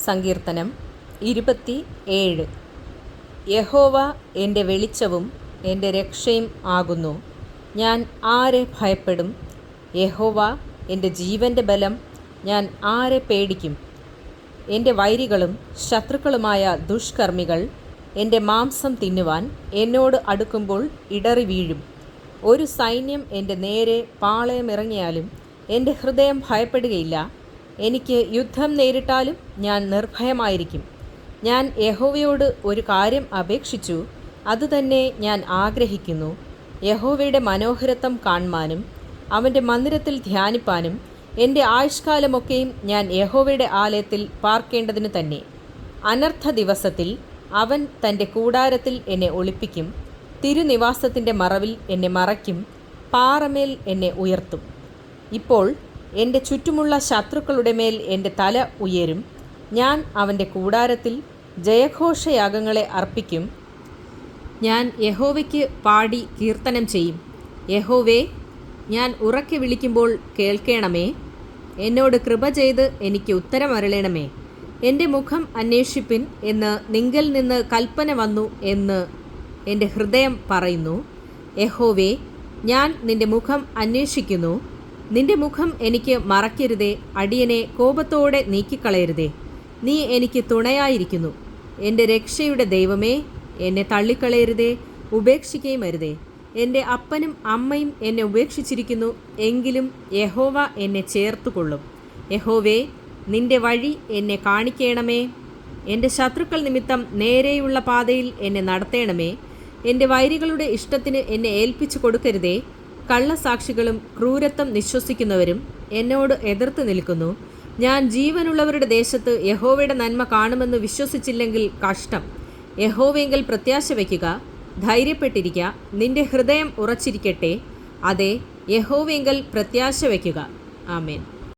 സങ്കീർത്തനം 27. യഹോവ എൻ്റെ വെളിച്ചവും എൻ്റെ രക്ഷയും ആകുന്നു. ഞാൻ ആരെ ഭയപ്പെടും? യഹോവ എൻ്റെ ജീവൻ്റെ ബലം. ഞാൻ ആരെ പേടിക്കും? എൻ്റെ വൈരികളും ശത്രുക്കളുമായ ദുഷ്കർമ്മികൾ എൻ്റെ മാംസം തിന്നുവാൻ എന്നോട് അടുക്കുമ്പോൾ ഇടറി വീഴും. ഒരു സൈന്യം എൻ്റെ നേരെ പാളയമിറങ്ങിയാലും എൻ്റെ ഹൃദയം ഭയപ്പെടുകയില്ല. എനിക്ക് യുദ്ധം നേരിട്ടാലും ഞാൻ നിർഭയമായിരിക്കും. ഞാൻ യഹോവയോട് ഒരു കാര്യം അപേക്ഷിച്ചു, അതുതന്നെ ഞാൻ ആഗ്രഹിക്കുന്നു. യഹോവയുടെ മനോഹരത്വം കാൺമാനും അവൻ്റെ മന്ദിരത്തിൽ ധ്യാനിപ്പാനും എൻ്റെ ആയുഷ്കാലമൊക്കെയും ഞാൻ യഹോവയുടെ ആലയത്തിൽ പാർക്കേണ്ടതിനു തന്നെ. അനർത്ഥ ദിവസത്തിൽ അവൻ തൻ്റെ കൂടാരത്തിൽ എന്നെ ഒളിപ്പിക്കും. തിരുനിവാസത്തിൻ്റെ മറവിൽ എന്നെ മറയ്ക്കും. പാറമേൽ എന്നെ ഉയർത്തും. ഇപ്പോൾ എൻ്റെ ചുറ്റുമുള്ള ശത്രുക്കളുടെ മേൽ എൻ്റെ തല ഉയരും. ഞാൻ അവൻ്റെ കൂടാരത്തിൽ ജയഘോഷയാഗങ്ങളെ അർപ്പിക്കും. ഞാൻ യഹോവയ്ക്ക് പാടി കീർത്തനം ചെയ്യും. യഹോവേ, ഞാൻ ഉറക്കെ വിളിക്കുമ്പോൾ കേൾക്കണമേ. എന്നോട് കൃപ ചെയ്ത് എനിക്ക് ഉത്തരമരുളണമേ. എൻ്റെ മുഖം അന്വേഷിപ്പിൻ എന്ന് നിങ്കൽ നിന്ന് കൽപ്പന വന്നു എന്ന് എൻ്റെ ഹൃദയം പറയുന്നു. യഹോവേ, ഞാൻ നിൻ്റെ മുഖം അന്വേഷിക്കുന്നു. നിന്റെ മുഖം എനിക്ക് മറക്കരുതേ. അടിയനെ കോപത്തോടെ നീക്കിക്കളയരുതേ. നീ എനിക്ക് തുണയായിരിക്കുന്നു. എൻ്റെ രക്ഷയുടെ ദൈവമേ, എന്നെ തള്ളിക്കളയരുതേ, ഉപേക്ഷിക്കുകയും അരുതേ. എൻ്റെ അപ്പനും അമ്മയും എന്നെ ഉപേക്ഷിച്ചിരിക്കുന്നു, എങ്കിലും യഹോവ എന്നെ ചേർത്തുകൊള്ളും. യഹോവേ, നിന്റെ വഴി എന്നെ കാണിക്കണമേ. എൻ്റെ ശത്രുക്കൾ നിമിത്തം നേരെയുള്ള പാതയിൽ എന്നെ നടത്തണമേ. എൻ്റെ വൈരികളുടെ ഇഷ്ടത്തിന് എന്നെ ഏൽപ്പിച്ചു കൊടുക്കരുതേ. കള്ളസാക്ഷികളും ക്രൂരത്വം നിശ്വസിക്കുന്നവരും എന്നോട് എതിർത്ത് നിൽക്കുന്നു. ഞാൻ ജീവനുള്ളവരുടെ ദേശത്ത് യഹോവയുടെ നന്മ കാണുമെന്ന് വിശ്വസിച്ചില്ലെങ്കിൽ കഷ്ടം. യഹോവയെങ്കിൽ പ്രത്യാശ വയ്ക്കുക, ധൈര്യപ്പെട്ടിരിക്കുക. നിന്റെ ഹൃദയം ഉറച്ചിരിക്കട്ടെ. അതെ, യഹോവയെങ്കിൽ പ്രത്യാശ വയ്ക്കുക. ആമേൻ.